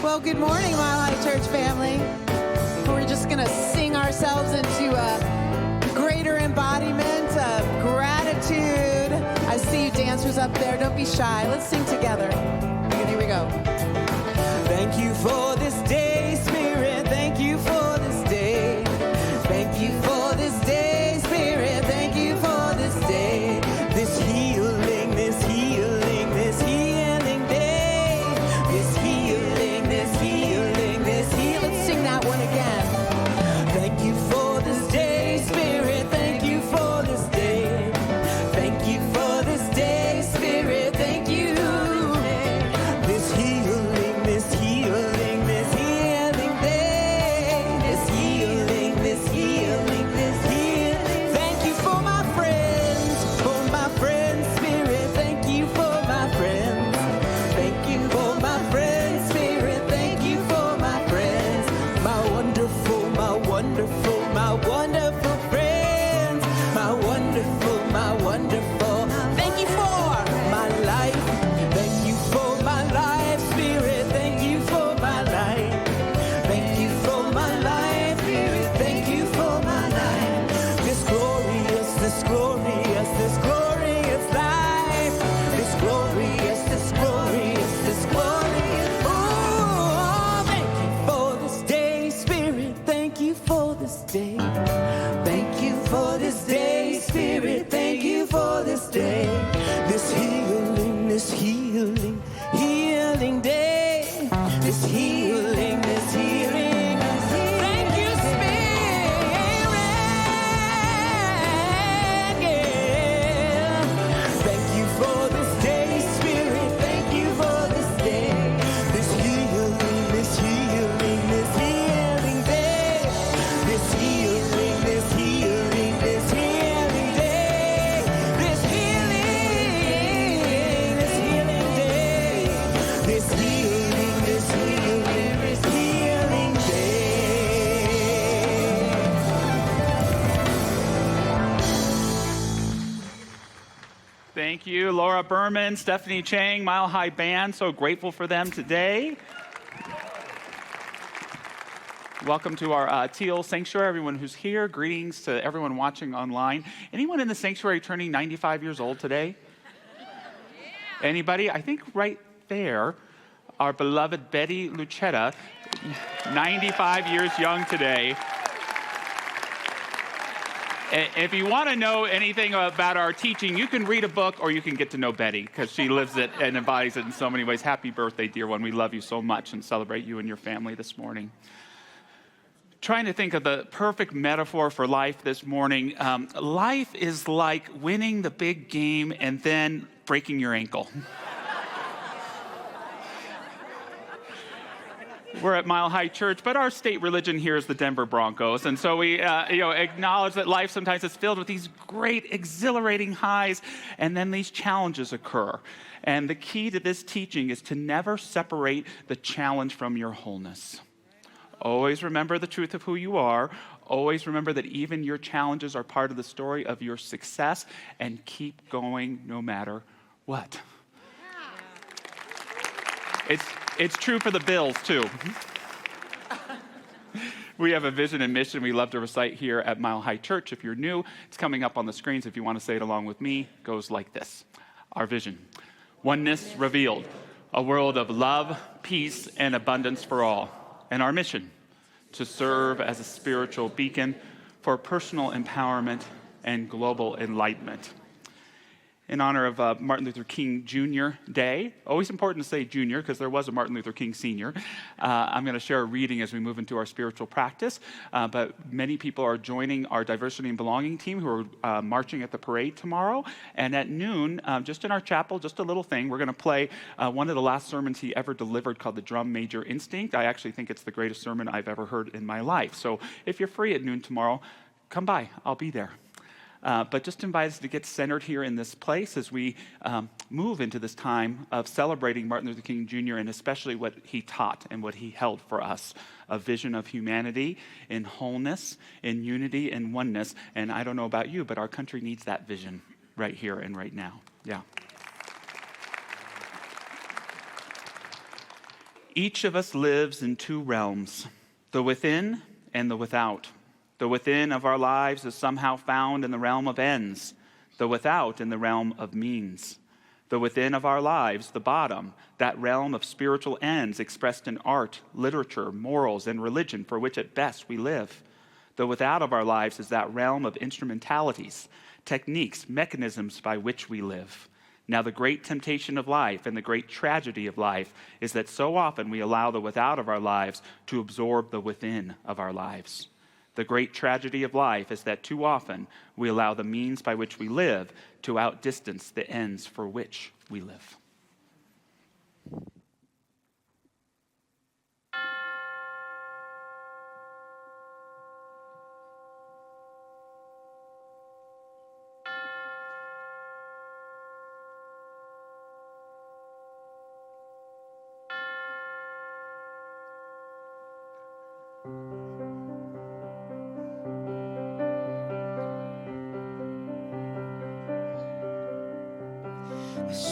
Well, good morning, Mile High Church family. We're just going to sing ourselves into a greater embodiment of gratitude. I see you dancers up there. Don't be shy. Let's sing together. Here we go. Thank you for this day, Spirit. Thank you for this day. Thank you for this day, Spirit. Thank you for this day. This healing, this healing, this healing day. This healing, this healing, this healing. Let's sing that one again. Thank you for this day, Spirit. Thank you for this day. Thank you for this day, Spirit. Thank you. This healing, this healing, this healing day. This healing, this healing, this healing. Thank you for my friends, Spirit. Thank you for my friends. Thank you for my friends, Spirit. Thank you for my friends. My wonderful, my wonderful, my wonderful friends. My wonderful, my wonderful. Thank you for my life. Thank you for my life, Spirit. Thank you for my life. Thank you for my life, Spirit. Thank you for my life. This glorious, this glorious, this glorious life. This glorious, this glorious, this glorious. Oh, thank you for this day, Spirit. Thank you for this day. Thank you for this day, Spirit. Thank you for this day. This healing, this healing, healing day. This healing, this healing, this healing. Thank you, Spirit. Yeah. Thank you for this day, Spirit. Thank you for this day. This healing, this healing, this healing day. This healing, this healing, this healing day. This healing, this healing day. This healing, this healing, this healing day. Thank you, Laura Berman, Stephanie Chang, Mile High Band. So grateful for them today. Welcome to our Teal Sanctuary, everyone who's here. Greetings to everyone watching online. Anyone in the sanctuary turning 95 years old today? Anybody? I think right there, our beloved Betty Lucetta, 95 years young today. If you want to know anything about our teaching, you can read a book or you can get to know Betty because she lives it and embodies it in so many ways. Happy birthday, dear one. We love you so much and celebrate you and your family this morning. Trying to think of the perfect metaphor for life this morning. Life is like winning the big game and then breaking your ankle. We're at Mile High Church, but our state religion here is the Denver Broncos. And so we acknowledge that life sometimes is filled with these great, exhilarating highs, and then these challenges occur. And the key to this teaching is to never separate the challenge from your wholeness. Always remember the truth of who you are. Always remember that even your challenges are part of the story of your success, and keep going no matter what. It's true for the Bills, too. We have a vision and mission we love to recite here at Mile High Church. If you're new, it's coming up on the screens. If you want to say it along with me, it goes like this. Our vision: oneness revealed, a world of love, peace, and abundance for all. And our mission: to serve as a spiritual beacon for personal empowerment and global enlightenment. In honor of Martin Luther King Jr. Day, always important to say Jr. because there was a Martin Luther King Sr. I'm going to share a reading as we move into our spiritual practice, but many people are joining our diversity and belonging team who are marching at the parade tomorrow. And at noon, just in our chapel, just a little thing, we're going to play one of the last sermons he ever delivered called The Drum Major Instinct. I actually think it's the greatest sermon I've ever heard in my life. So if you're free at noon tomorrow, come by. I'll be there. But just invite us to get centered here in this place as we move into this time of celebrating Martin Luther King Jr. and especially what he taught and what he held for us, a vision of humanity in wholeness, in unity, and oneness. And I don't know about you, but our country needs that vision right here and right now. Yeah. Each of us lives in two realms, the within and the without. The within of our lives is somehow found in the realm of ends, the without in the realm of means. The within of our lives, the bottom, that realm of spiritual ends expressed in art, literature, morals, and religion for which at best we live. The without of our lives is that realm of instrumentalities, techniques, mechanisms by which we live. Now, the great temptation of life and the great tragedy of life is that so often we allow the without of our lives to absorb the within of our lives. The great tragedy of life is that too often we allow the means by which we live to outdistance the ends for which we live.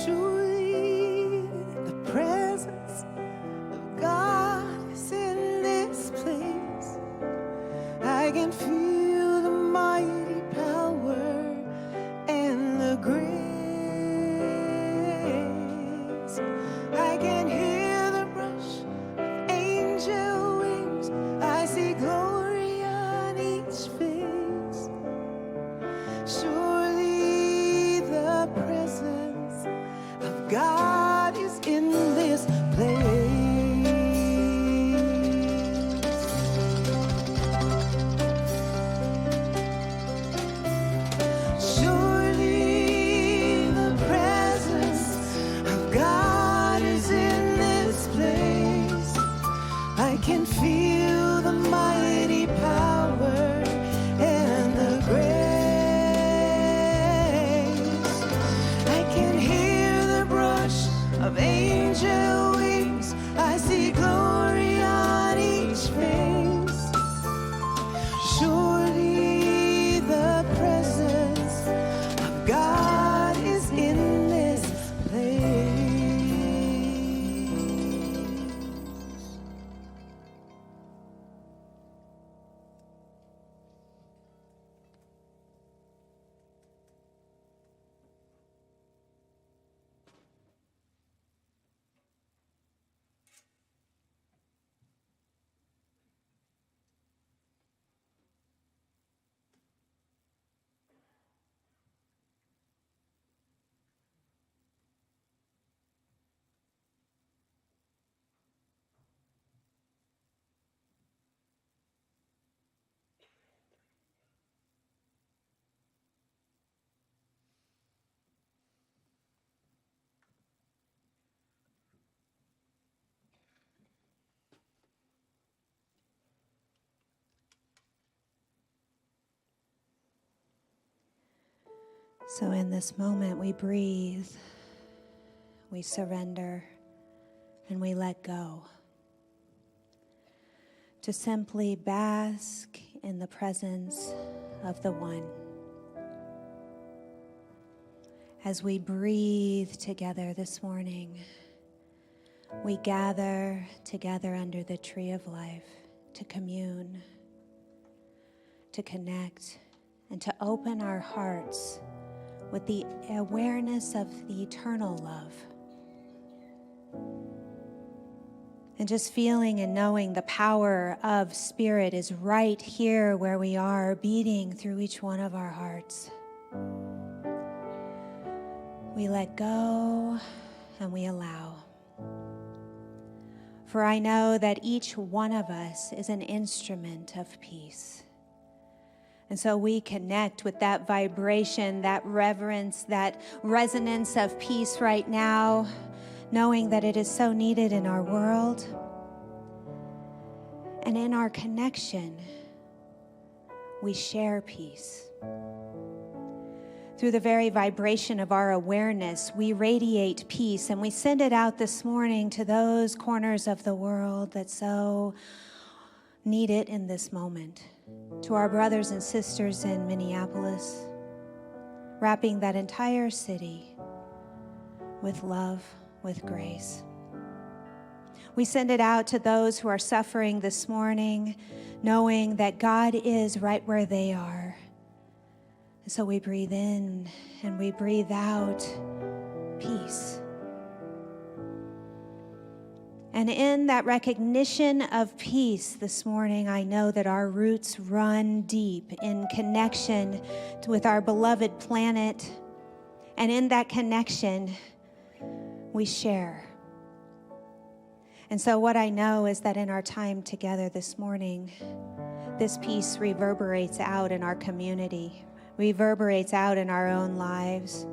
Surely the presence of God is in this place. I can feel the mighty power and the grace. I can hear the rush of angel wings. I see glory on each face. Surely the presence of God is in this place. Surely the presence of God is in this place. I can feel the mighty power and the grace. I can hear the brush of angel wings. I see glory on each face. Surely the presence of God is in this place. So in this moment, we breathe, we surrender, and we let go. To simply bask in the presence of the One. As we breathe together this morning, we gather together under the tree of life to commune, to connect, and to open our hearts with the awareness of the eternal love. And just feeling and knowing the power of Spirit is right here where we are, beating through each one of our hearts. We let go and we allow. For I know that each one of us is an instrument of peace. And so we connect with that vibration, that reverence, that resonance of peace right now, knowing that it is so needed in our world. And in our connection, we share peace. Through the very vibration of our awareness, we radiate peace, and we send it out this morning to those corners of the world that so need it in this moment. To our brothers and sisters in Minneapolis, wrapping that entire city with love, with grace. We send it out to those who are suffering this morning, knowing that God is right where they are. And so we breathe in and we breathe out peace. And in that recognition of peace this morning, I know that our roots run deep in connection with our beloved planet. And in that connection, we share. And so what I know is that in our time together this morning, this peace reverberates out in our community, reverberates out in our own lives,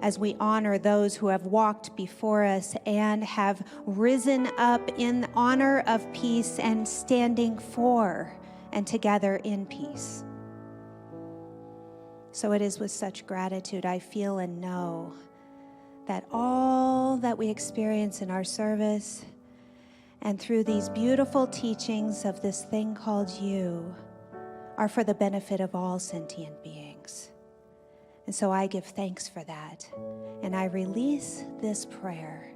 as we honor those who have walked before us and have risen up in honor of peace and standing for and together in peace. So it is with such gratitude I feel and know that all that we experience in our service and through these beautiful teachings of this thing called you are for the benefit of all sentient beings. And so I give thanks for that. And I release this prayer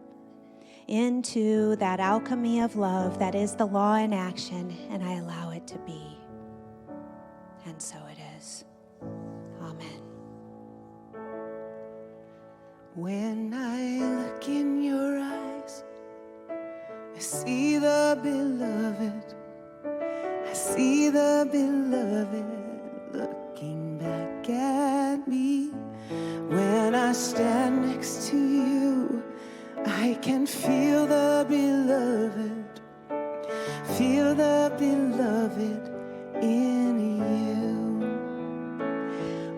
into that alchemy of love that is the law in action, and I allow it to be. And so it is. Amen. When I look in your eyes, I see the beloved. I see the beloved looking back at me. When I stand next to you, I can feel the beloved. Feel the beloved in you.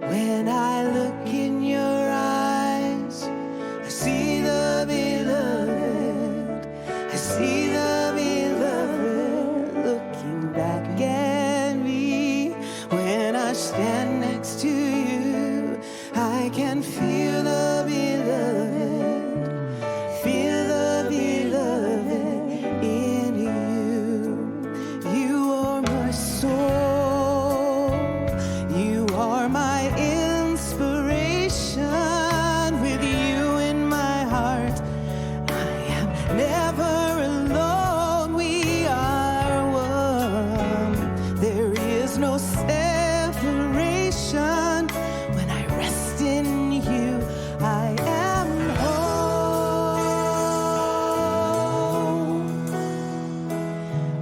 When I look in your eyes, I see the beloved. I see the beloved looking back at me. When I stand next to you, I can feel the beloved. Feel the beloved in you. You are my soul. You are my inspiration. With you in my heart, I am never alone. We are one. There is no separation. When I rest in you, I am home.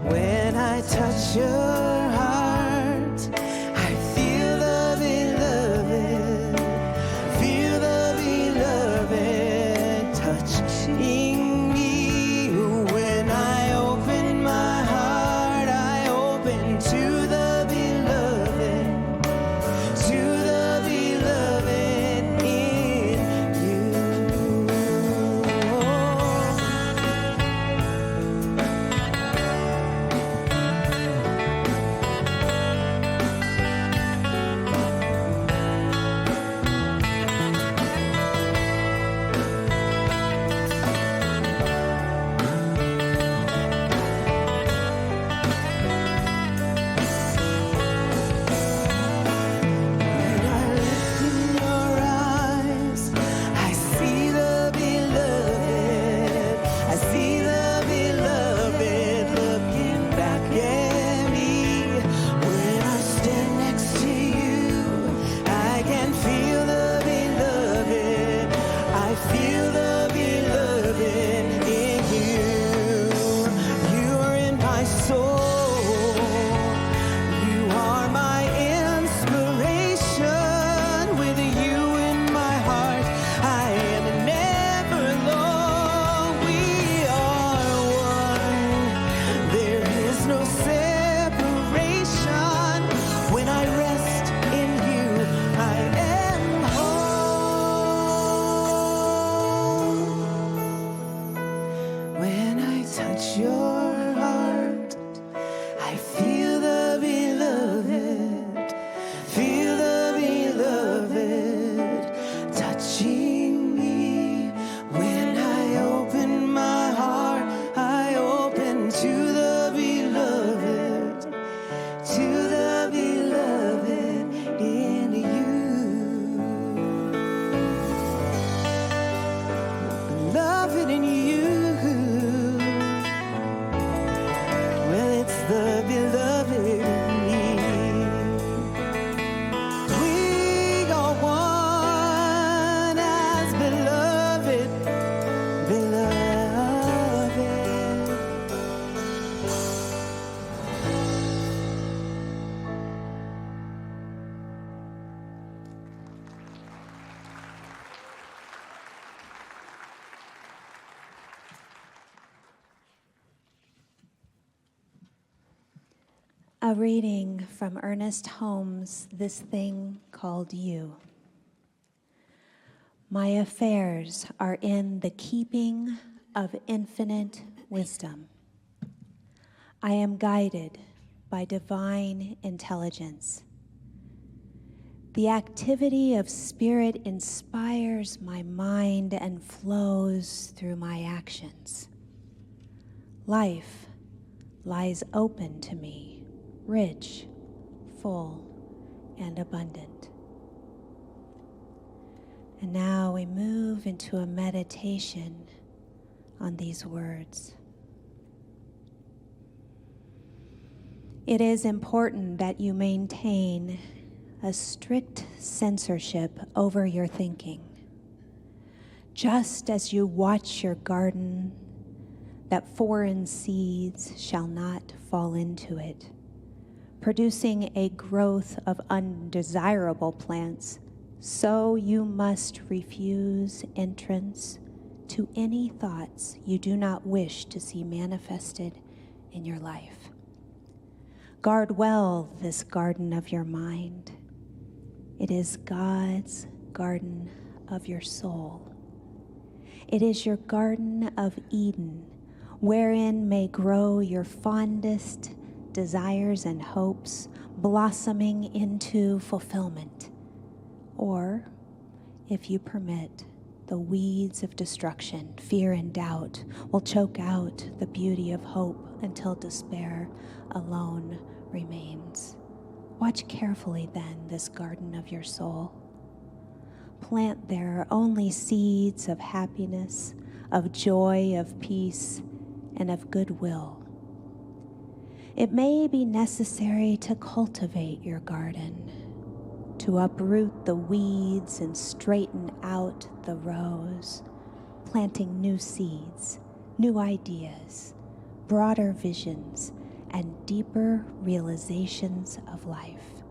When I touch your heart, I feel the beloved. Feel the beloved touching me. When I open my heart, I open to the beloved. To the beloved in you. When I look in your eyes, I see the beloved. I see the beloved looking back at me. When I stand next to you, I can feel the beloved. I feel the beloved in you. You are in my soul. You are my inspiration. With you in my heart, I am never alone. We are one. There is no separation. When I rest in you, I am home. When I touch your heart, I feel the beloved. Feel the beloved touching me. When I open my heart, I open to the beloved. To the beloved in you. Beloved in you. the beloved in me. We are one as beloved, beloved. A reading from Ernest Holmes' This Thing Called You. My affairs are in the keeping of infinite wisdom. I am guided by divine intelligence. The activity of spirit inspires my mind and flows through my actions. Life lies open to me, rich, full, and abundant. And now we move into a meditation on these words. It is important that you maintain a strict censorship over your thinking. Just as you watch your garden, that foreign seeds shall not fall into it, producing a growth of undesirable plants, so you must refuse entrance to any thoughts you do not wish to see manifested in your life. Guard well this garden of your mind. It is God's garden of your soul. It is your garden of Eden, wherein may grow your fondest desires and hopes, blossoming into fulfillment. Or, if you permit, the weeds of destruction, fear and doubt will choke out the beauty of hope until despair alone remains. Watch carefully then this garden of your soul. Plant there only seeds of happiness, of joy, of peace, and of goodwill. It may be necessary to cultivate your garden, to uproot the weeds and straighten out the rows, planting new seeds, new ideas, broader visions, and deeper realizations of life.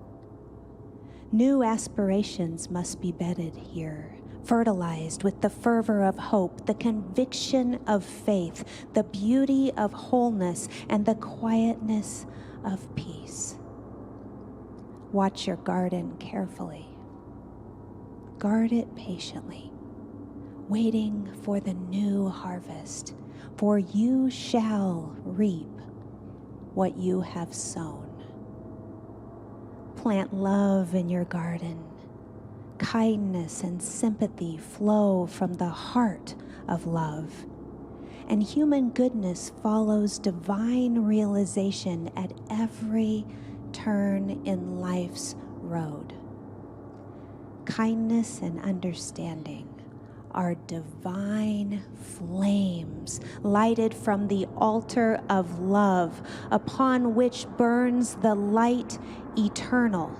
New aspirations must be bedded here, fertilized with the fervor of hope, the conviction of faith, the beauty of wholeness, and the quietness of peace. Watch your garden carefully. Guard it patiently, waiting for the new harvest, for you shall reap what you have sown. Plant love in your garden. Kindness and sympathy flow from the heart of love, and human goodness follows divine realization at every turn in life's road. Kindness and understanding are divine flames lighted from the altar of love, upon which burns the light eternal.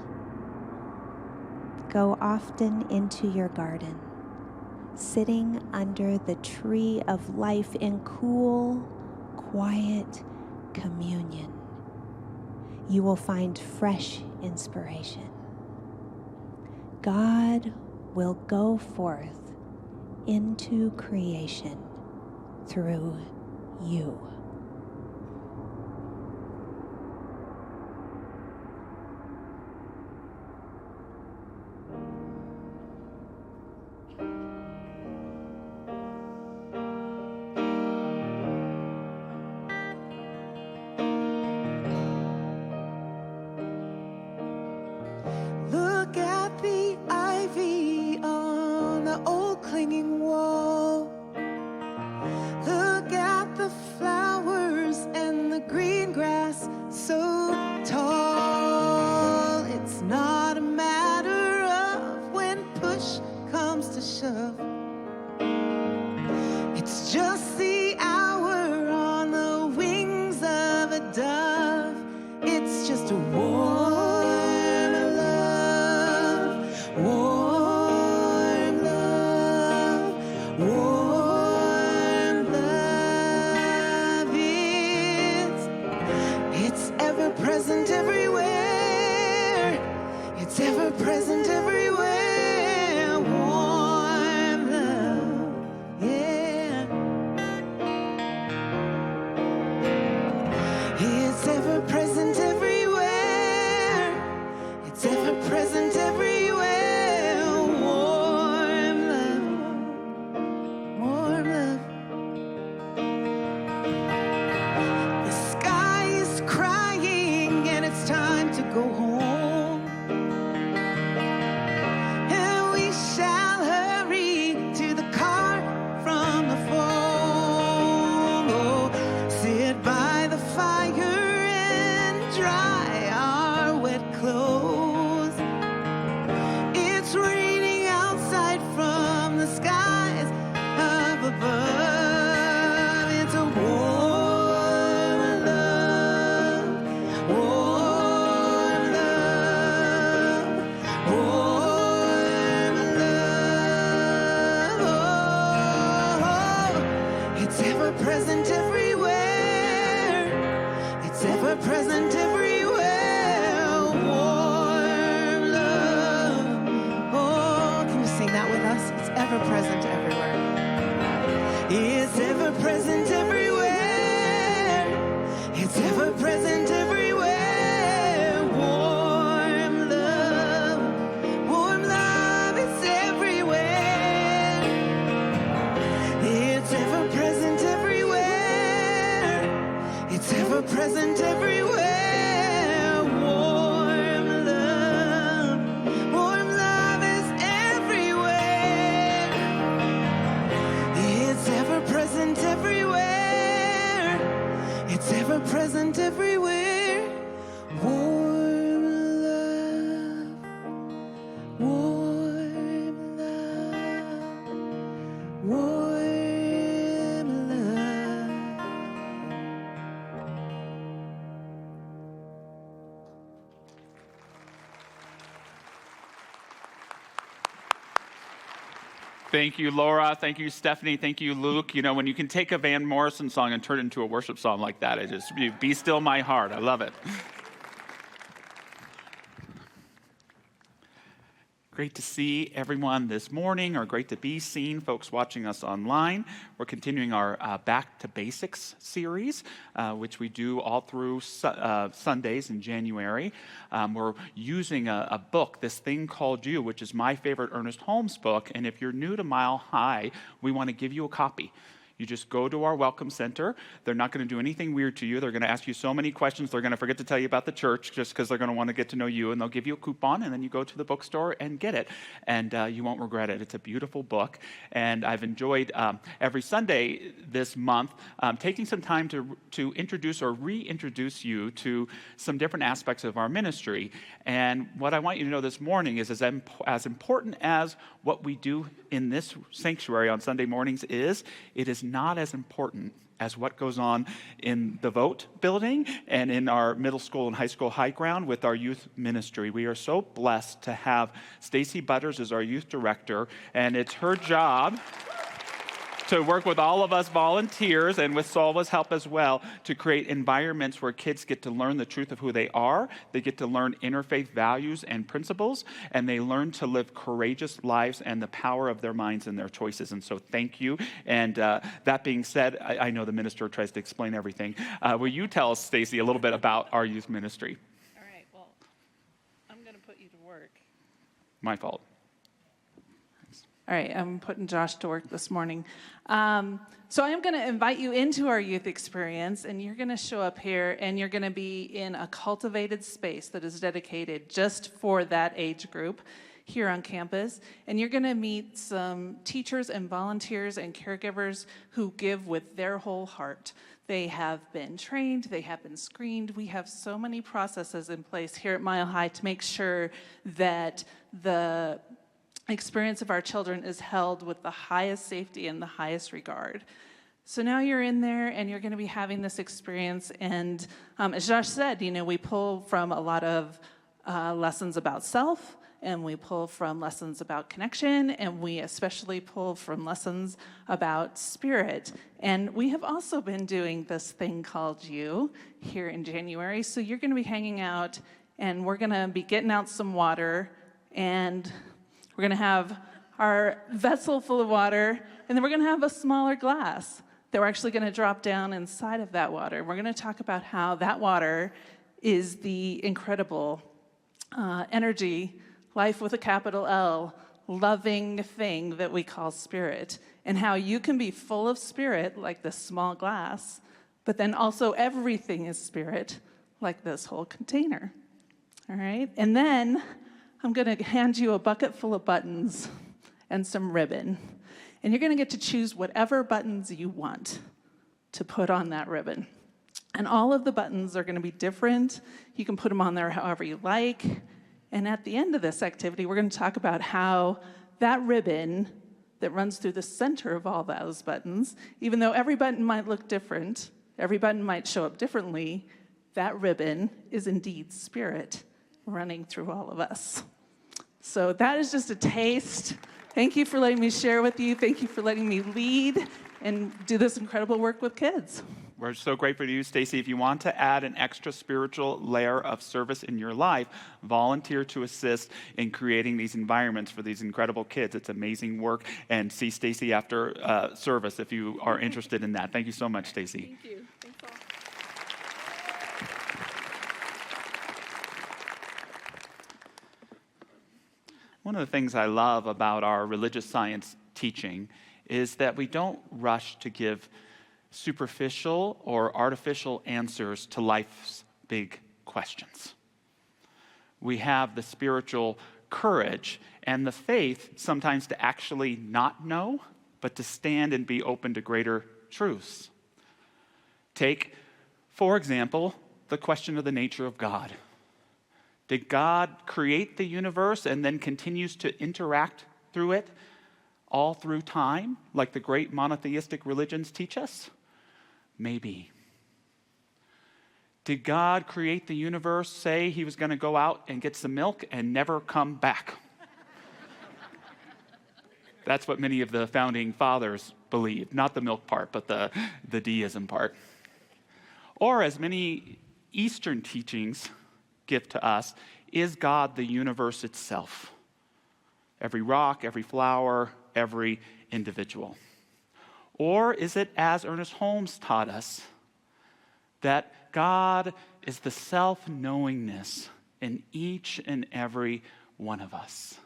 Go often into your garden, sitting under the tree of life in cool, quiet communion. You will find fresh inspiration. God will go forth into creation through you. Look at the ivy on the old clinging wall. Look at the flowers and the green grass so tall. It's not a matter of when push comes to shove. It's just the hour on the wings of a dove. go home. And we shall hurry to the car from the phone. Oh, sit by the fire and dry our wet clothes. It's raining outside from the skies up above. It's a warm love, warm love, warm love. Oh, it's ever present everywhere. It's ever present everywhere. Warm love. Oh, can you sing that with us? It's ever present everywhere. It's ever present everywhere. It's ever present everywhere. Warm love. Warm love. It's everywhere. It's ever present everywhere. It's ever present everywhere. Warm love. Warm love is everywhere. It's ever present everywhere. It's ever present everywhere. Warm love. Warm love. Warm love. Thank you, Laura. Thank you, Stephanie. Thank you, Luke. You know, when you can take a Van Morrison song and turn it into a worship song like that, it just, be still my heart. I love it. Great to see everyone this morning, or great to be seen, folks watching us online. We're continuing our Back to Basics series, which we do all through Sundays in January. We're using a book, This Thing Called You, which is my favorite Ernest Holmes book. And if you're new to Mile High, we want to give you a copy. You just go to our Welcome Center. They're not going to do anything weird to you. They're going to ask you so many questions. They're going to forget to tell you about the church just because they're going to want to get to know you. And they'll give you a coupon, and then you go to the bookstore and get it. And you won't regret it. It's a beautiful book. And I've enjoyed every Sunday this month taking some time to introduce or reintroduce you to some different aspects of our ministry. And what I want you to know this morning is as important as what we do in this sanctuary on Sunday mornings is, it is not as important as what goes on in the Vote building and in our middle school and high school high ground with our youth ministry. We are so blessed to have Stacy Butters as our youth director, and it's her job to work with all of us volunteers and with Solva's help as well to create environments where kids get to learn the truth of who they are, they get to learn interfaith values and principles, and they learn to live courageous lives and the power of their minds and their choices. And so thank you. And that being said, I know the minister tries to explain everything. Will you tell us, Stacy, a little bit about our youth ministry? All right, well, I'm going to put you to work. My fault. All right, I'm putting Josh to work this morning. So I am going to invite you into our youth experience, and you're going to show up here, and you're going to be in a cultivated space that is dedicated just for that age group here on campus. And you're going to meet some teachers and volunteers and caregivers who give with their whole heart. They have been trained, they have been screened. We have so many processes in place here at Mile High to make sure that the experience of our children is held with the highest safety and the highest regard. So now you're in there and you're going to be having this experience. And as Josh said, you know, we pull from a lot of lessons about self, and we pull from lessons about connection, and we especially pull from lessons about spirit. And we have also been doing this thing called You here in January. So you're going to be hanging out, and we're going to be getting out some water, and we're going to have our vessel full of water, and then we're going to have a smaller glass that we're actually going to drop down inside of that water. We're going to talk about how that water is the incredible energy, life with a capital L, loving thing that we call spirit, and how you can be full of spirit like this small glass, but then also everything is spirit like this whole container. All right? And then I'm going to hand you a bucket full of buttons and some ribbon. And you're going to get to choose whatever buttons you want to put on that ribbon. And all of the buttons are going to be different. You can put them on there however you like. And at the end of this activity, we're going to talk about how that ribbon that runs through the center of all those buttons, even though every button might look different, every button might show up differently, that ribbon is indeed spirit running through all of us. So that is just a taste. Thank you for letting me share with you. Thank you for letting me lead and do this incredible work with kids. We're so grateful to you, Stacy. If you want to add an extra spiritual layer of service in your life, volunteer to assist in creating these environments for these incredible kids. It's amazing work. And see Stacy after service if you are interested in that. Thank you so much, Stacy. Thank you. Thanks all. One of the things I love about our religious science teaching is that we don't rush to give superficial or artificial answers to life's big questions. We have the spiritual courage and the faith sometimes to actually not know, but to stand and be open to greater truths. Take, for example, the question of the nature of God. Did God create the universe and then continues to interact through it all through time, like the great monotheistic religions teach us? Maybe. Did God create the universe, say he was going to go out and get some milk and never come back? That's what many of the founding fathers believed. Not the milk part, but the deism part. Or, as many Eastern teachings give to us, is God the universe itself? Every rock, every flower, every individual. Or is it, as Ernest Holmes taught us, that God is the self-knowingness in each and every one of us?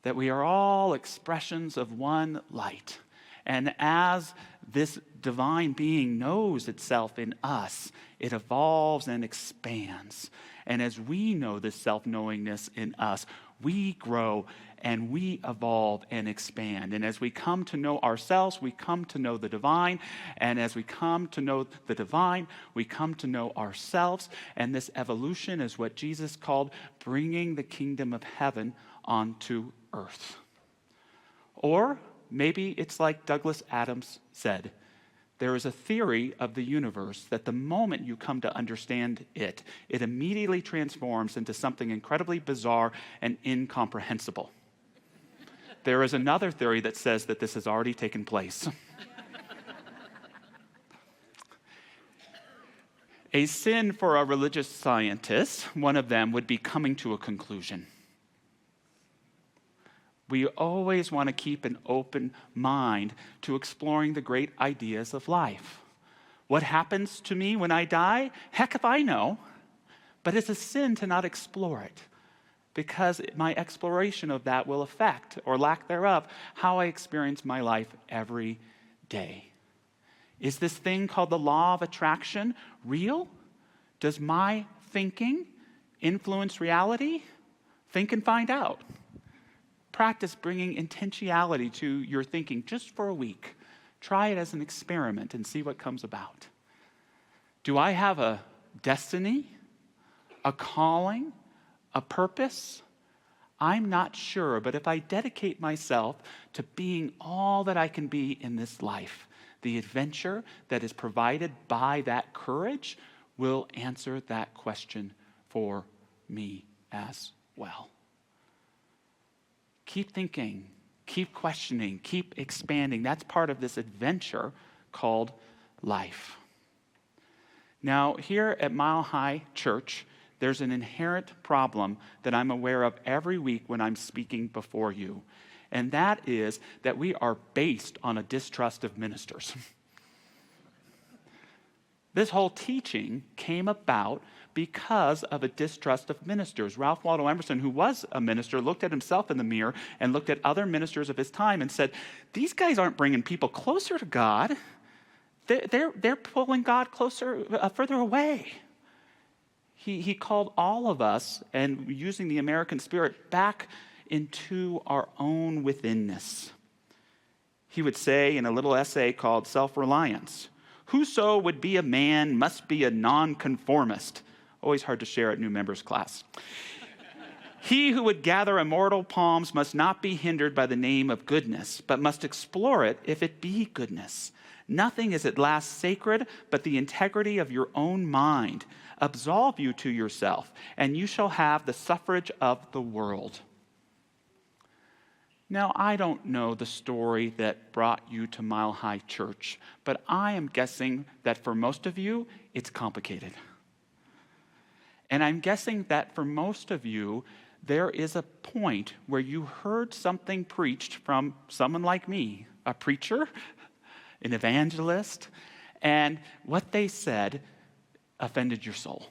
That we are all expressions of one light. And as this divine being knows itself in us, it evolves and expands. And as we know this self-knowingness in us, we grow and we evolve and expand. And as we come to know ourselves, we come to know the divine. And as we come to know the divine, we come to know ourselves. And this evolution is what Jesus called bringing the kingdom of heaven onto earth. Or maybe it's like Douglas Adams said, there is a theory of the universe that the moment you come to understand it, it immediately transforms into something incredibly bizarre and incomprehensible. There is another theory that says that this has already taken place. A sin for a religious scientist, one of them would be coming to a conclusion. We always want to keep an open mind to exploring the great ideas of life. What happens to me when I die? Heck if I know. But it's a sin to not explore it, because my exploration of that will affect, or lack thereof, how I experience my life every day. Is this thing called the law of attraction real? Does my thinking influence reality? Think and find out. Practice bringing intentionality to your thinking just for a week. Try it as an experiment and see what comes about. Do I have a destiny, a calling, a purpose? I'm not sure, but if I dedicate myself to being all that I can be in this life, the adventure that is provided by that courage will answer that question for me as well. Keep thinking, keep questioning, keep expanding. That's part of this adventure called life. Now, here at Mile High Church, there's an inherent problem that I'm aware of every week when I'm speaking before you, and that is that we are based on a distrust of ministers. This whole teaching came about because of a distrust of ministers. Ralph Waldo Emerson, who was a minister, looked at himself in the mirror and looked at other ministers of his time and said, these guys aren't bringing people closer to God. They're pulling God closer, further away. He called all of us, and using the American spirit, back into our own withinness. He would say in a little essay called Self-Reliance, "Whoso would be a man must be a nonconformist." Always hard to share at new members class. "He who would gather immortal palms must not be hindered by the name of goodness, but must explore it if it be goodness. Nothing is at last sacred but the integrity of your own mind. Absolve you to yourself, and you shall have the suffrage of the world." Now, I don't know the story that brought you to Mile High Church, but I am guessing that for most of you, it's complicated. And I'm guessing that for most of you, there is a point where you heard something preached from someone like me, a preacher, an evangelist, and what they said offended your soul.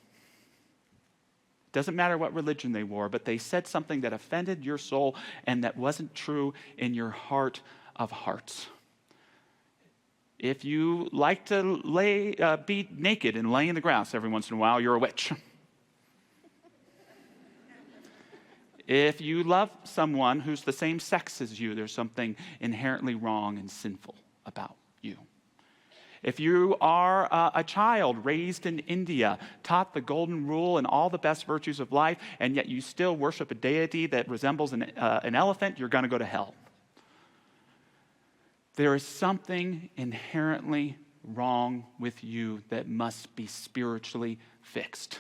Doesn't matter what religion they wore, but they said something that offended your soul and that wasn't true in your heart of hearts. If you like to be naked and lay in the grass every once in a while, you're a witch. If you love someone who's the same sex as you, there's something inherently wrong and sinful about you. If you are a child raised in India, taught the golden rule and all the best virtues of life, and yet you still worship a deity that resembles an elephant, you're going to go to hell. There is something inherently wrong with you that must be spiritually fixed.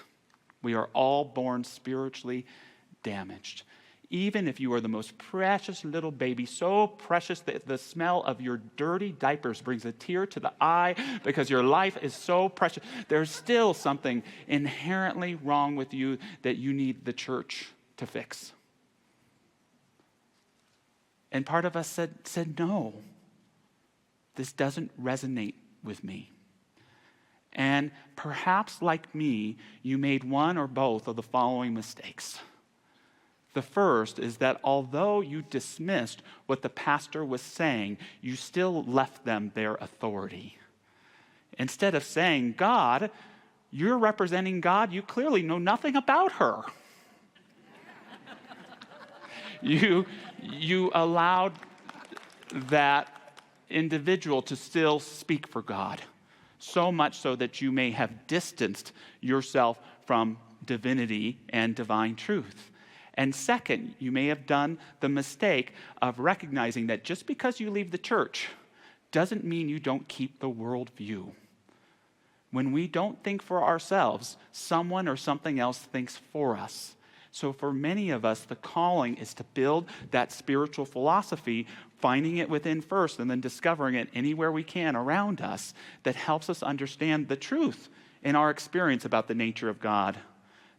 We are all born spiritually damaged. Even if you are the most precious little baby, so precious that the smell of your dirty diapers brings a tear to the eye because your life is so precious, there's still something inherently wrong with you that you need the church to fix. And part of us said no, this doesn't resonate with me. And perhaps like me, you made one or both of the following mistakes. The first is that although you dismissed what the pastor was saying, you still left them their authority. Instead of saying, "God, you're representing God, you clearly know nothing about her." You allowed that individual to still speak for God, so much so that you may have distanced yourself from divinity and divine truth. And second, you may have done the mistake of recognizing that just because you leave the church doesn't mean you don't keep the worldview. When we don't think for ourselves, someone or something else thinks for us. So for many of us, the calling is to build that spiritual philosophy, finding it within first and then discovering it anywhere we can around us that helps us understand the truth in our experience about the nature of God,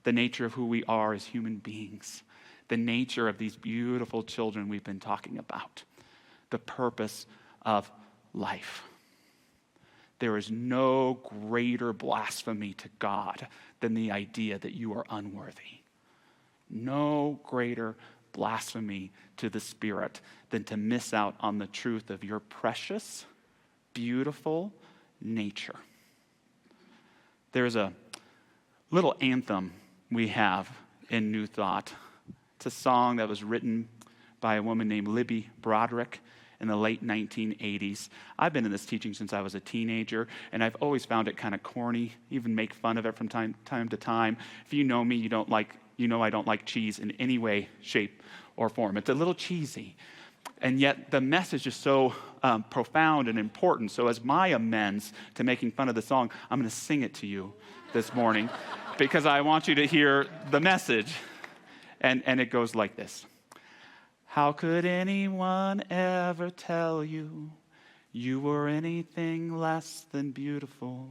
the nature of who we are as human beings, the nature of these beautiful children we've been talking about, the purpose of life. There is no greater blasphemy to God than the idea that you are unworthy. No greater blasphemy to the Spirit than to miss out on the truth of your precious, beautiful nature. There's a little anthem we have in New Thought. It's a song that was written by a woman named Libby Broderick in the late 1980s. I've been in this teaching since I was a teenager, and I've always found it kind of corny, even make fun of it from time to time. If you know me, you know I don't like cheese in any way, shape, or form. It's a little cheesy. And yet the message is so profound and important. So as my amends to making fun of the song, I'm going to sing it to you this morning because I want you to hear the message. And it goes like this. How could anyone ever tell you you were anything less than beautiful?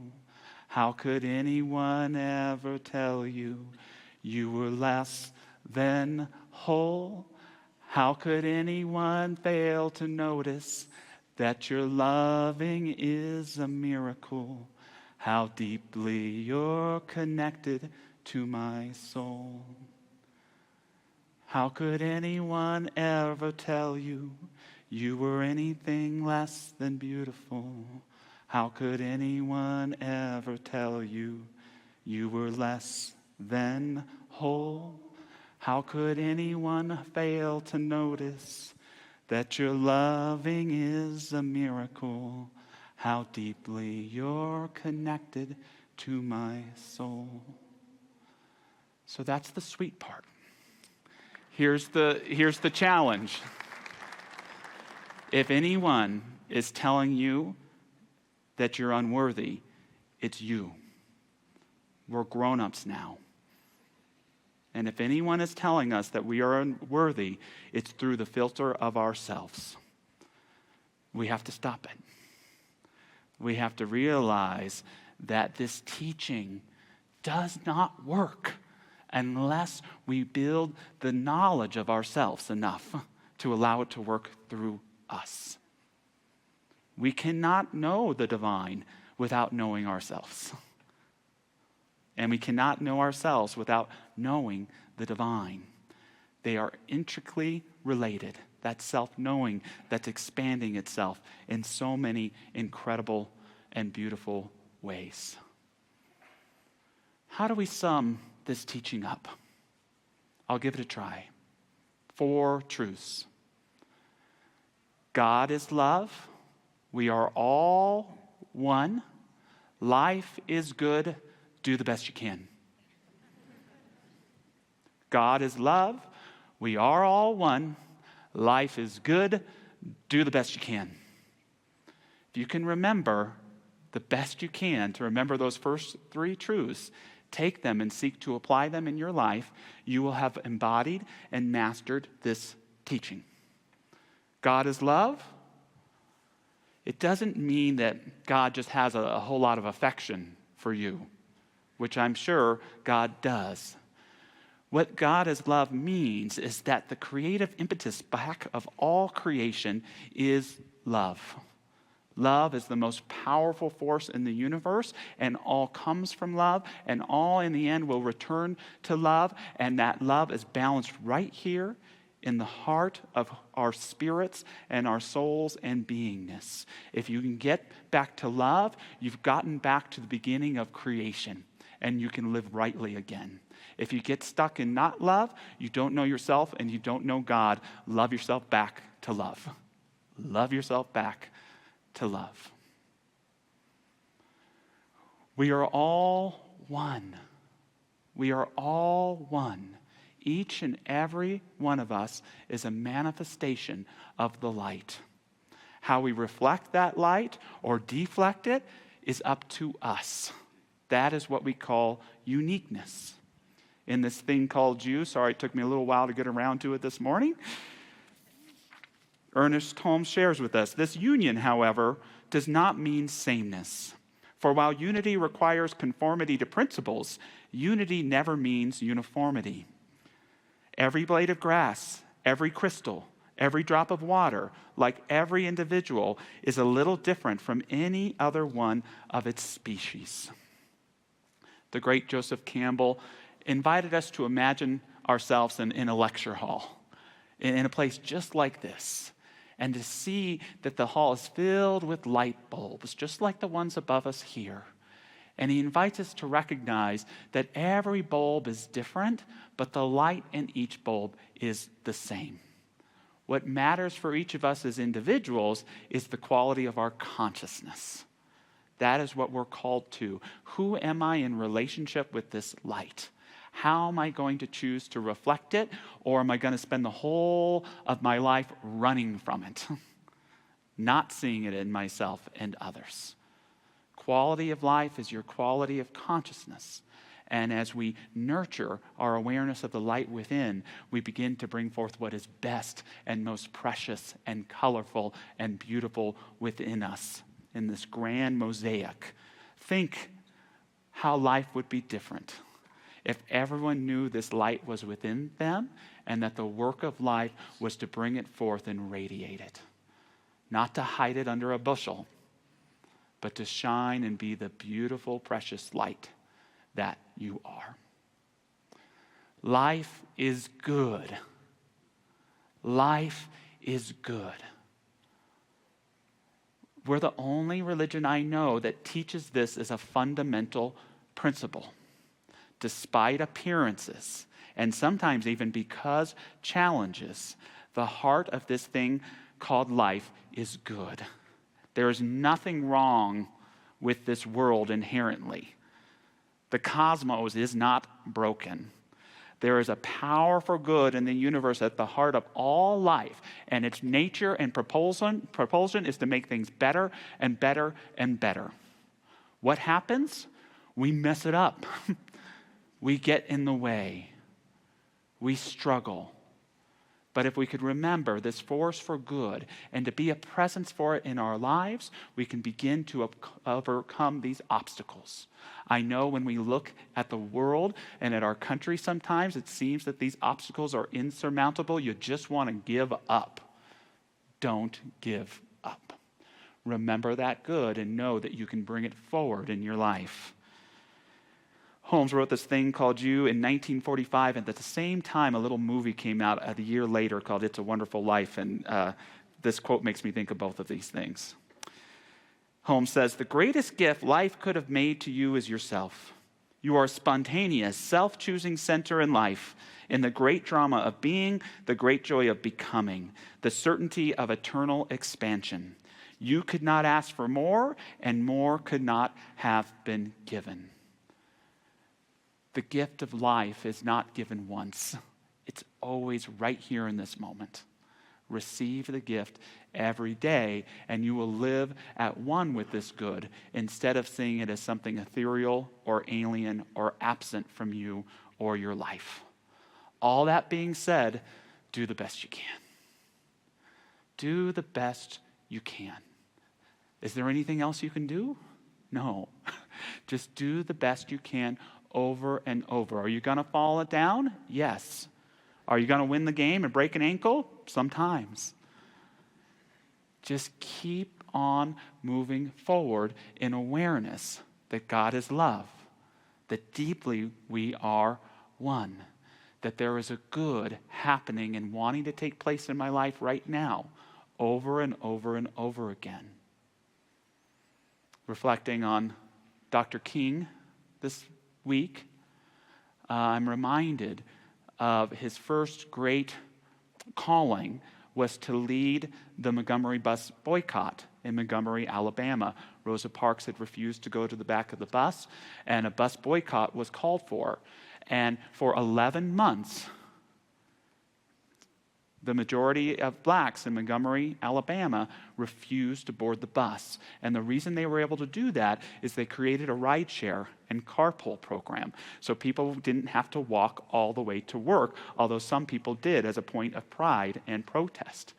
How could anyone ever tell you you were less than whole? How could anyone fail to notice that your loving is a miracle? How deeply you're connected to my soul. How could anyone ever tell you you were anything less than beautiful? How could anyone ever tell you you were less then whole. How could anyone fail to notice that your loving is a miracle? How deeply you're connected to my soul. So that's the sweet part. Here's the challenge. If anyone is telling you that you're unworthy, it's you. We're grown-ups now. And if anyone is telling us that we are unworthy, it's through the filter of ourselves. We have to stop it. We have to realize that this teaching does not work unless we build the knowledge of ourselves enough to allow it to work through us. We cannot know the divine without knowing ourselves. And we cannot know ourselves without knowing the divine. They are intricately related. That self-knowing that's expanding itself in so many incredible and beautiful ways. How do we sum this teaching up? I'll give it a try. 4 truths. God is love. We are all one. Life is good. Do the best you can. God is love. We are all one. Life is good. Do the best you can. If you can remember the best you can to remember those first 3 truths, take them and seek to apply them in your life, you will have embodied and mastered this teaching. God is love. It doesn't mean that God just has a whole lot of affection for you, which I'm sure God does. What God as love means is that the creative impetus back of all creation is love. Love is the most powerful force in the universe, and all comes from love, and all in the end will return to love, and that love is balanced right here in the heart of our spirits and our souls and beingness. If you can get back to love, you've gotten back to the beginning of creation, and you can live rightly again. If you get stuck in not love, you don't know yourself and you don't know God. Love yourself back to love. Love yourself back to love. We are all one. We are all one. Each and every one of us is a manifestation of the light. How we reflect that light or deflect it is up to us. That is what we call uniqueness. In this thing called you, sorry, it took me a little while to get around to it this morning, Ernest Holmes shares with us, this union, however, does not mean sameness. For while unity requires conformity to principles, unity never means uniformity. Every blade of grass, every crystal, every drop of water, like every individual, is a little different from any other one of its species. The great Joseph Campbell invited us to imagine ourselves in a lecture hall, in a place just like this, and to see that the hall is filled with light bulbs, just like the ones above us here. And he invites us to recognize that every bulb is different, but the light in each bulb is the same. What matters for each of us as individuals is the quality of our consciousness. That is what we're called to. Who am I in relationship with this light? How am I going to choose to reflect it, or am I going to spend the whole of my life running from it, not seeing it in myself and others? Quality of life is your quality of consciousness. And as we nurture our awareness of the light within, we begin to bring forth what is best and most precious and colorful and beautiful within us in this grand mosaic. Think how life would be different if everyone knew this light was within them and that the work of life was to bring it forth and radiate it. Not to hide it under a bushel, but to shine and be the beautiful, precious light that you are. Life is good. Life is good. We're the only religion I know that teaches this as a fundamental principle. despite appearances, and sometimes even because challenges, the heart of this thing called life is good. There is nothing wrong with this world inherently. The cosmos is not broken. There is a powerful good in the universe at the heart of all life, and its nature and propulsion is to make things better and better and better. What happens? We mess it up. We get in the way. We struggle. But if we could remember this force for good and to be a presence for it in our lives, we can begin to overcome these obstacles. I know when we look at the world and at our country sometimes, it seems that these obstacles are insurmountable. You just want to give up. Don't give up. Remember that good and know that you can bring it forward in your life. Holmes wrote this thing called You in 1945, and at the same time, a little movie came out a year later called It's a Wonderful Life, and this quote makes me think of both of these things. Holmes says, "The greatest gift life could have made to you is yourself. You are a spontaneous, self-choosing center in life, in the great drama of being, the great joy of becoming, the certainty of eternal expansion. You could not ask for more, and more could not have been given." The gift of life is not given once. It's always right here in this moment. Receive the gift every day, and you will live at one with this good instead of seeing it as something ethereal or alien or absent from you or your life. All that being said, do the best you can. Do the best you can. Is there anything else you can do? No. Just do the best you can over and over. Are you going to fall down? Yes. Are you going to win the game and break an ankle? Sometimes. Just keep on moving forward in awareness that God is love, that deeply we are one, that there is a good happening and wanting to take place in my life right now, over and over and over again. Reflecting on Dr. King this week, I'm reminded of his first great calling was to lead the Montgomery bus boycott in Montgomery, Alabama. Rosa Parks had refused to go to the back of the bus, and a bus boycott was called for. And for 11 months, the majority of blacks in Montgomery, Alabama, refused to board the bus. And the reason they were able to do that is they created a rideshare and carpool program. So people didn't have to walk all the way to work, although some people did as a point of pride and protest.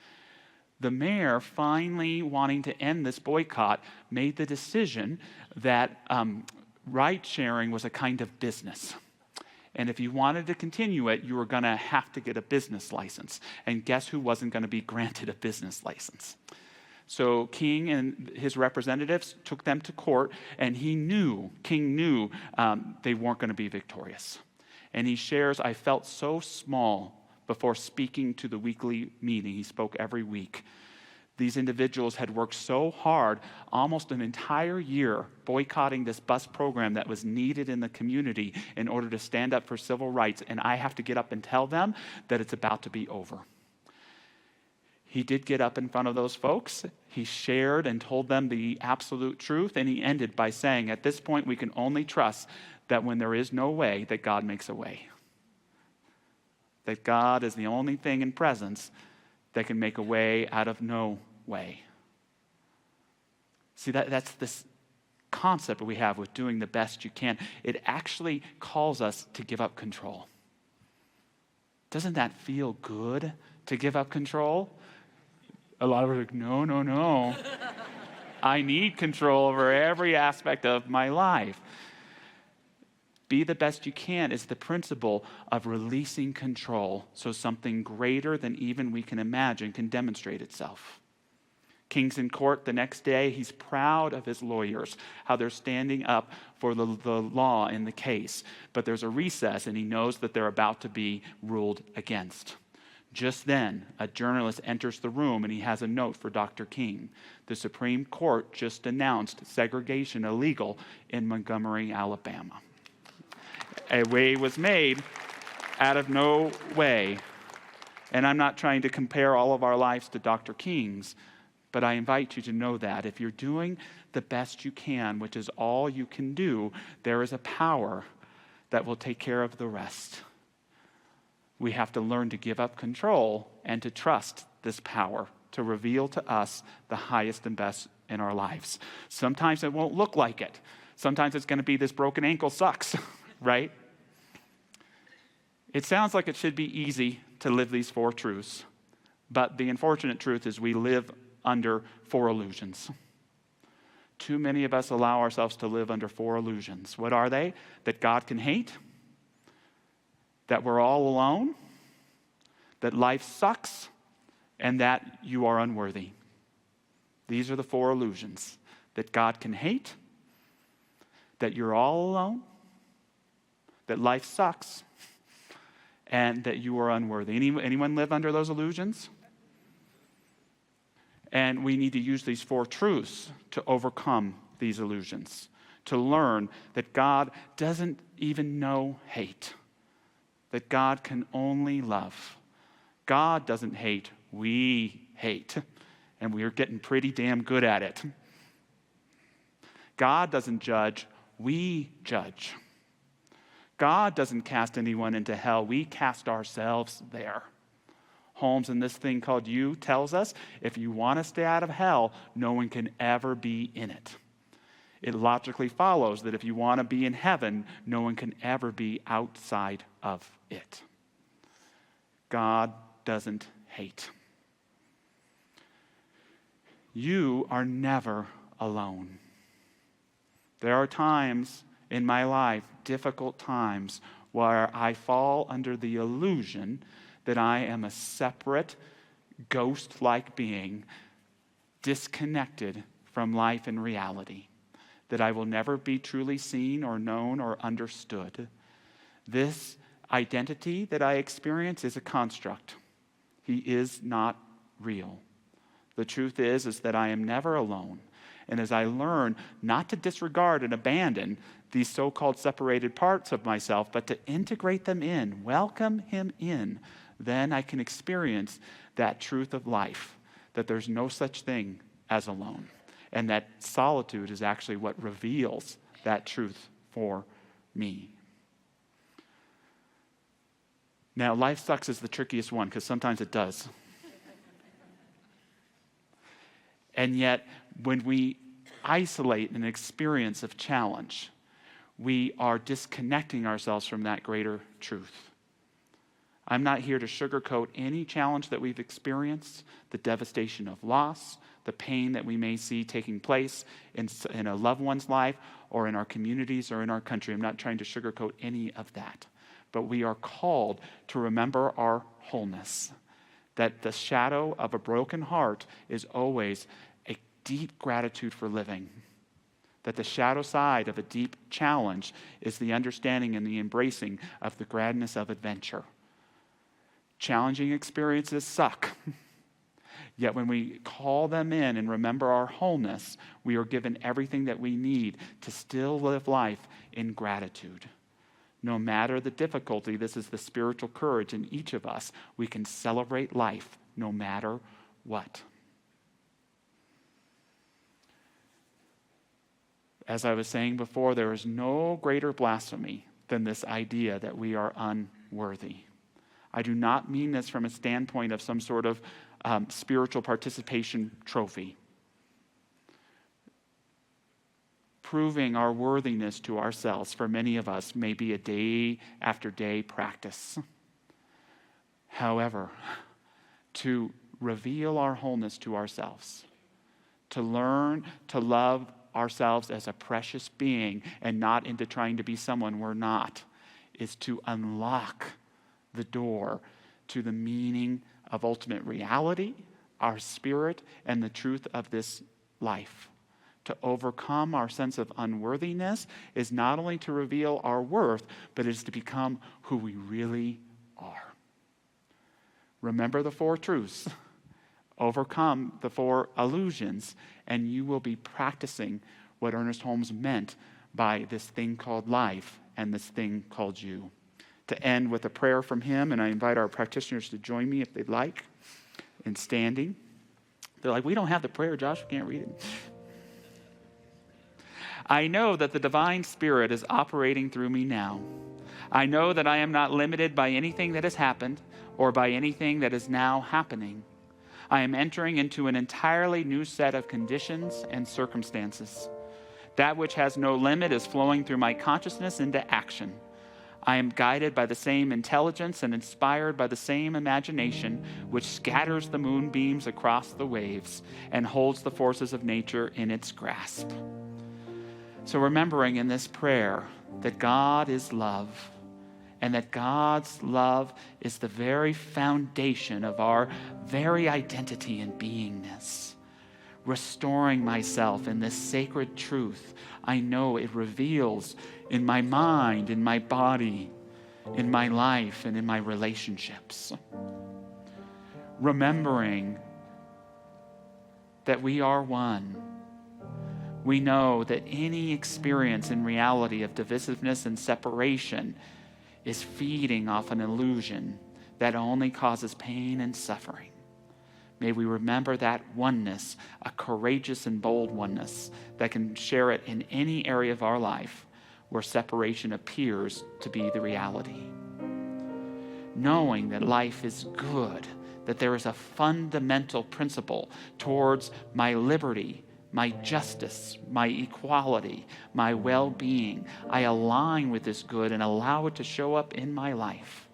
The mayor, finally wanting to end this boycott, made the decision that ride sharing was a kind of business. And if you wanted to continue it, you were going to have to get a business license. And guess who wasn't going to be granted a business license? So King and his representatives took them to court, and King knew they weren't going to be victorious. And he shares, "I felt so small before speaking to the weekly meeting." He spoke every week. These individuals had worked so hard, almost an entire year, boycotting this bus program that was needed in the community in order to stand up for civil rights, and I have to get up and tell them that it's about to be over. He did get up in front of those folks. He shared and told them the absolute truth, and he ended by saying, "At this point, we can only trust that when there is no way, that God makes a way. That God is the only thing in presence that can make a way out of no way." See, that's this concept we have with doing the best you can. It actually calls us to give up control. Doesn't that feel good, to give up control? A lot of us are like, no. I need control over every aspect of my life. Be the best you can is the principle of releasing control so something greater than even we can imagine can demonstrate itself. King's in court the next day. He's proud of his lawyers, how they're standing up for the law in the case. But there's a recess, and he knows that they're about to be ruled against. Just then, a journalist enters the room, and he has a note for Dr. King. The Supreme Court just announced segregation illegal in Montgomery, Alabama. A way was made out of no way. And I'm not trying to compare all of our lives to Dr. King's, but I invite you to know that if you're doing the best you can, which is all you can do, there is a power that will take care of the rest. We have to learn to give up control and to trust this power to reveal to us the highest and best in our lives. Sometimes it won't look like it. Sometimes it's going to be this broken ankle sucks, right? It sounds like it should be easy to live these 4 truths, but the unfortunate truth is we live under 4 illusions. Too many of us allow ourselves to live under 4 illusions. What are they? That God can hate, that we're all alone, that life sucks, and that you are unworthy. These are the 4 illusions. That God can hate, that you're all alone, that life sucks, and that you are unworthy. Anyone live under those illusions? And we need to use these 4 truths to overcome these illusions, to learn that God doesn't even know hate, that God can only love. God doesn't hate, we hate, and we are getting pretty damn good at it. God doesn't judge, we judge. God doesn't cast anyone into hell, we cast ourselves there. Holmes in this thing called You tells us, if you want to stay out of hell, no one can ever be in it. It logically follows that if you want to be in heaven, no one can ever be outside of it. God doesn't hate. You are never alone. There are times in my life, difficult times, where I fall under the illusion that I am a separate, ghost-like being, disconnected from life and reality, that I will never be truly seen or known or understood. This identity that I experience is a construct. He is not real. The truth is that I am never alone. And as I learn not to disregard and abandon these so-called separated parts of myself, but to integrate them in, welcome him in, then I can experience that truth of life, that there's no such thing as alone. And that solitude is actually what reveals that truth for me. Now, life sucks is the trickiest one because sometimes it does. And yet, when we isolate an experience of challenge, we are disconnecting ourselves from that greater truth. I'm not here to sugarcoat any challenge that we've experienced, the devastation of loss, the pain that we may see taking place in a loved one's life or in our communities or in our country. I'm not trying to sugarcoat any of that. But we are called to remember our wholeness, that the shadow of a broken heart is always a deep gratitude for living, that the shadow side of a deep challenge is the understanding and the embracing of the gladness of adventure. Challenging experiences suck. Yet when we call them in and remember our wholeness, we are given everything that we need to still live life in gratitude. No matter the difficulty, this is the spiritual courage in each of us. We can celebrate life no matter what. As I was saying before, there is no greater blasphemy than this idea that we are unworthy. I do not mean this from a standpoint of some sort of spiritual participation trophy. Proving our worthiness to ourselves for many of us may be a day after day practice. However, to reveal our wholeness to ourselves, to learn to love ourselves as a precious being and not into trying to be someone we're not, is to unlock the door to the meaning of ultimate reality, our spirit, and the truth of this life. To overcome our sense of unworthiness is not only to reveal our worth, but is to become who we really are. Remember the 4 truths. Overcome the 4 illusions, and you will be practicing what Ernest Holmes meant by this thing called life and this thing called you. To end with a prayer from him, and I invite our practitioners to join me if they'd like in standing. They're like, we don't have the prayer, Josh, we can't read it. I know that the divine spirit is operating through me now. I know that I am not limited by anything that has happened or by anything that is now happening. I am entering into an entirely new set of conditions and circumstances. That which has no limit is flowing through my consciousness into action. I am guided by the same intelligence and inspired by the same imagination which scatters the moonbeams across the waves and holds the forces of nature in its grasp. So remembering in this prayer that God is love, and that God's love is the very foundation of our very identity and beingness. Restoring myself in this sacred truth, I know it reveals in my mind, in my body, in my life, and in my relationships. Remembering that we are one. We know that any experience in reality of divisiveness and separation is feeding off an illusion that only causes pain and suffering. May we remember that oneness, a courageous and bold oneness that can share it in any area of our life where separation appears to be the reality. Knowing that life is good, that there is a fundamental principle towards my liberty, my justice, my equality, my well-being. I align with this good and allow it to show up in my life.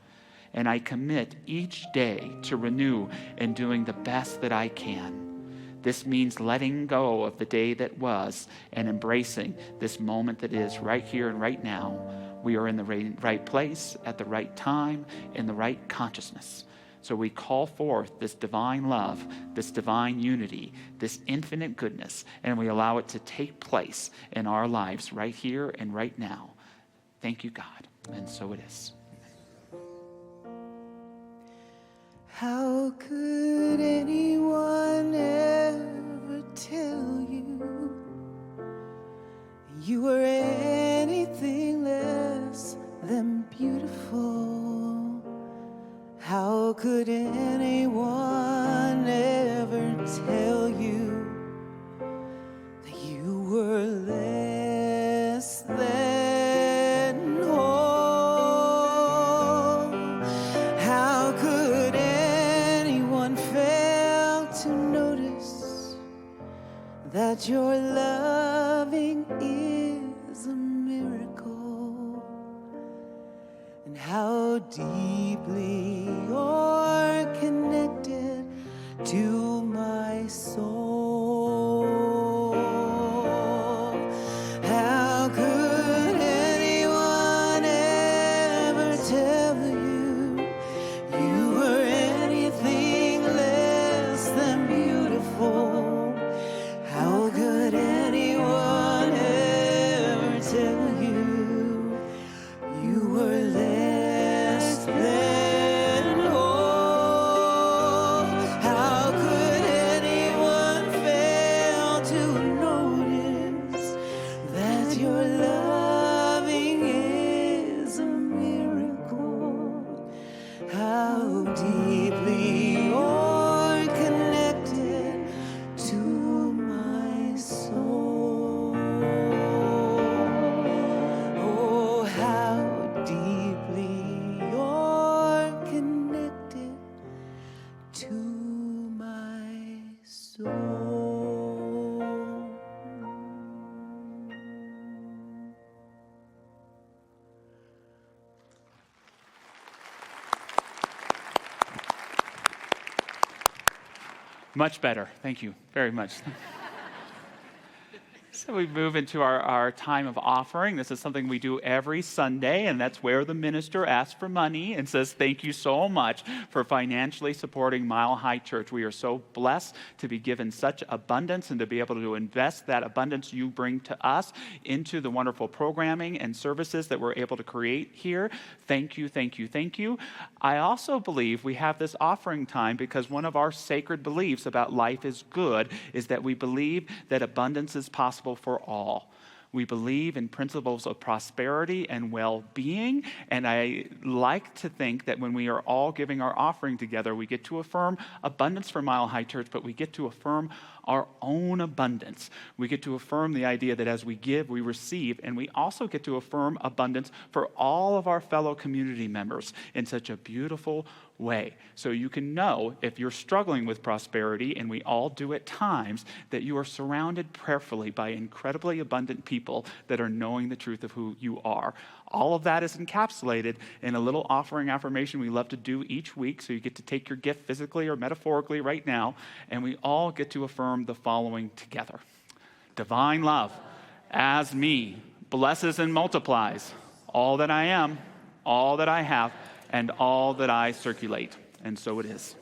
And I commit each day to renew and doing the best that I can. This means letting go of the day that was and embracing this moment that is right here and right now. We are in the right place at the right time in the right consciousness. So we call forth this divine love, this divine unity, this infinite goodness, and we allow it to take place in our lives right here and right now. Thank you, God. And so it is. How could anyone ever tell you you were anything less than beautiful? How could anyone ever tell you that you were less than whole? How could anyone fail to notice that your loving is a miracle? And how deeply you're connected to my soul. How could anyone ever tell you you were anything less than beautiful? How could anyone ever tell you you were less than whole? How could anyone fail to notice that your loving is a miracle? How deeply you're connected to my soul. Oh, how deeply you're connected to my soul. Much better. Thank you very much. So we move into our time of offering. This is something we do every Sunday, and that's where the minister asks for money and says, thank you so much for financially supporting Mile High Church. We are so blessed to be given such abundance and to be able to invest that abundance you bring to us into the wonderful programming and services that we're able to create here. Thank you, thank you, thank you. I also believe we have this offering time because one of our sacred beliefs about life is good is that we believe that abundance is possible for all. We believe in principles of prosperity and well-being, and I like to think that when we are all giving our offering together, we get to affirm abundance for Mile High Church, but we get to affirm our own abundance. We get to affirm the idea that as we give, we receive, and we also get to affirm abundance for all of our fellow community members in such a beautiful way. So you can know if you're struggling with prosperity, and we all do at times, that you are surrounded prayerfully by incredibly abundant people that are knowing the truth of who you are. All of that is encapsulated in a little offering affirmation we love to do each week, so you get to take your gift physically or metaphorically right now, and we all get to affirm the following together. Divine love, as me, blesses and multiplies all that I am, all that I have, and all that I circulate. And so it is.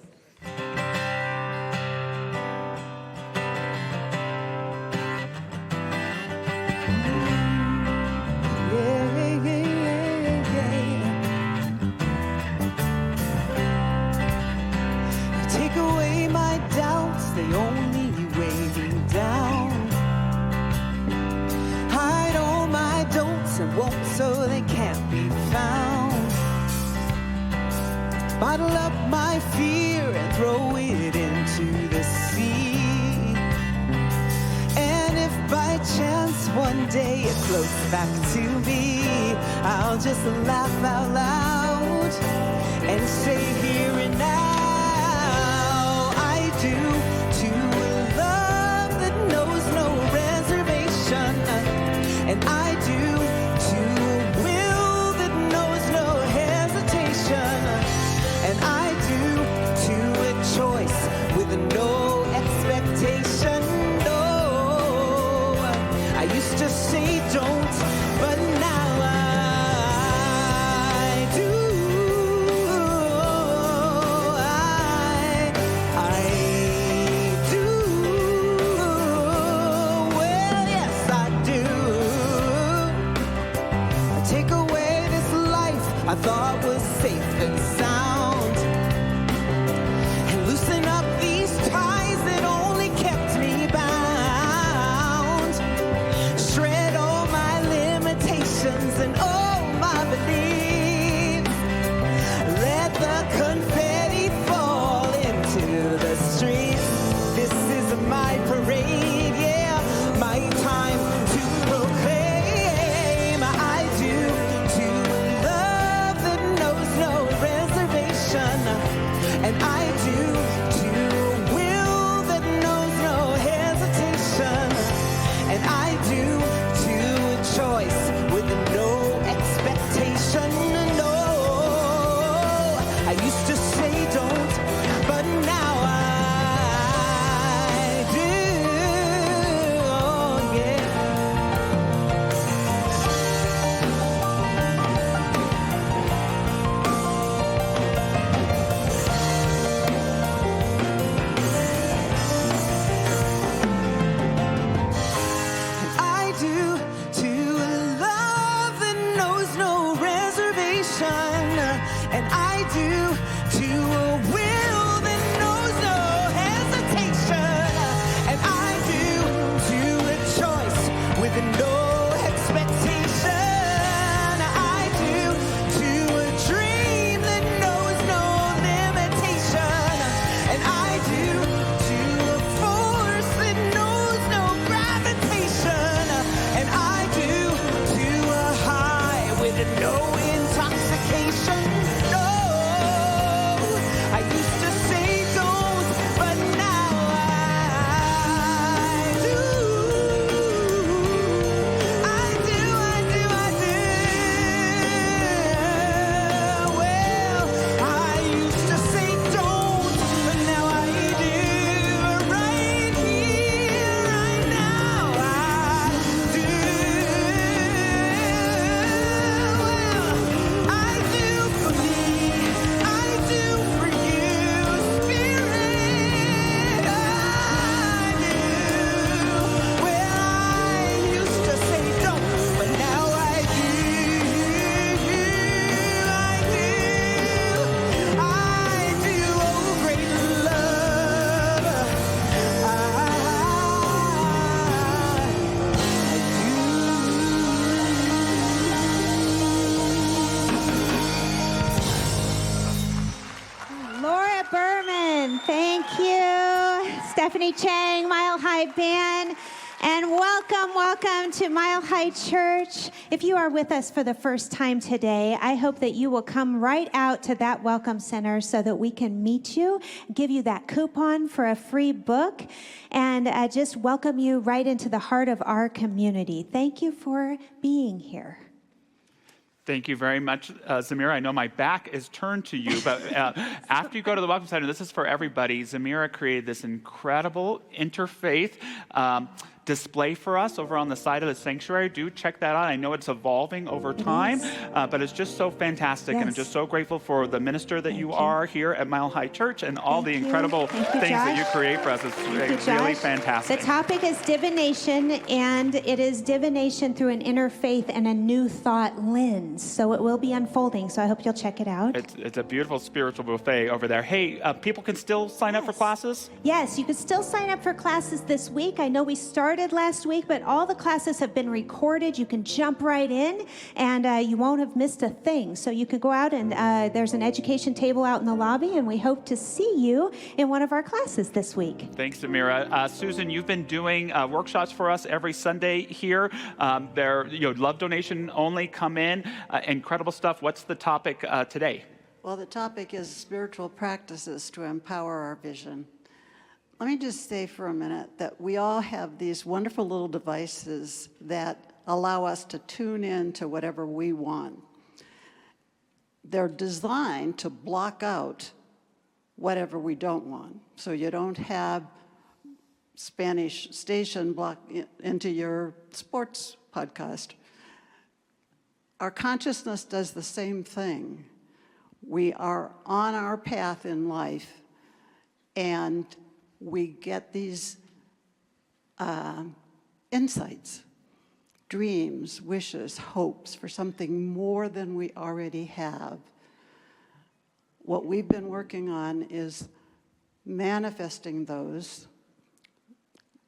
Take away my doubts, they only weigh me down. Hide all my don'ts and won't so they can't be found. Bottle up my fear and throw it into the sea. And if by chance one day it floats back to me, I'll just laugh out loud and say here and now, I do to a love that knows no reservation, and I do to a will that knows no hesitation. And I do to a choice with no expectation. No, I used to say don't, but now I do. I do. Well, yes, I do. I take away this life I thought was safe and sound. And all my beliefs, let the confetti fall into the streets. This is my parade, yeah, my time to proclaim. I do to love that knows no reservation, and I do to will that knows no hesitation, and I do to a choice with no expectation. No, I used to say don't, but now I do. Oh, yeah. I do to a love that knows no reservation, and I do to a will that knows no hesitation, and I do to a choice with no expectation. I do to a dream that knows no limitation, and I do to a force that knows no gravitation, and I do to a high with no intoxication. No, I used Stephanie Chang, Mile High Band. And welcome to Mile High Church. If you are with us for the first time today, I hope that you will come right out to that Welcome Center so that we can meet you, give you that coupon for a free book, and just welcome you right into the heart of our community. Thank you for being here. Thank you very much, Zamira. I know my back is turned to you, but after you go to the Welcome Center, this is for everybody. Zamira created this incredible interfaith display for us over on the side of the sanctuary. Do check that out. I know it's evolving over time, but it's just so fantastic, and I'm just so grateful for the minister that you are here at Mile High Church and all the incredible things that you create for us. It's really fantastic. The topic is divination, and it is divination through an interfaith and a new thought lens. So it will be unfolding, so I hope you'll check it out. It's a beautiful spiritual buffet over there. Hey, people can still sign up for classes? Yes, you can still sign up for classes this week. I know we started last week, but all the classes have been recorded. You can jump right in, and you won't have missed a thing. So you can go out, and there's an education table out in the lobby, and we hope to see you in one of our classes this week. Thanks, Amira. Susan, you've been doing workshops for us every Sunday here. They're love donation only. Come in. Incredible stuff. What's the topic today? Well, the topic is spiritual practices to empower our vision. Let me just say for a minute that we all have these wonderful little devices that allow us to tune in to whatever we want. They're designed to block out whatever we don't want. So you don't have Spanish station block into your sports podcast. Our consciousness does the same thing. We are on our path in life, and we get these insights, dreams, wishes, hopes for something more than we already have. What we've been working on is manifesting those,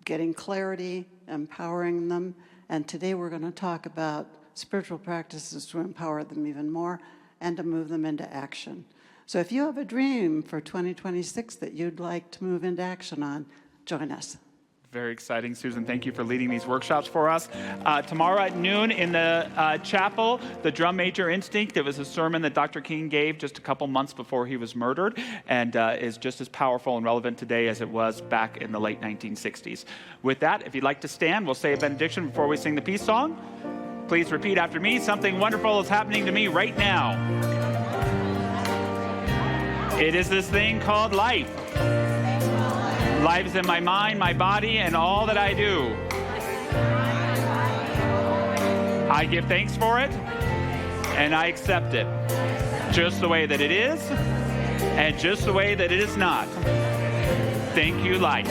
getting clarity, empowering them, and today we're going to talk about spiritual practices to empower them even more and to move them into action. So if you have a dream for 2026 that you'd like to move into action on, join us. Very exciting, Susan. Thank you for leading these workshops for us. Tomorrow at noon in the chapel, the Drum Major Instinct. It was a sermon that Dr. King gave just a couple months before he was murdered, and is just as powerful and relevant today as it was back in the late 1960s. With that, if you'd like to stand, we'll say a benediction before we sing the peace song. Please repeat after me. Something wonderful is happening to me right now. It is this thing called life. Life is in my mind, my body, and all that I do. I give thanks for it, and I accept it, just the way that it is, and just the way that it is not. Thank you, life.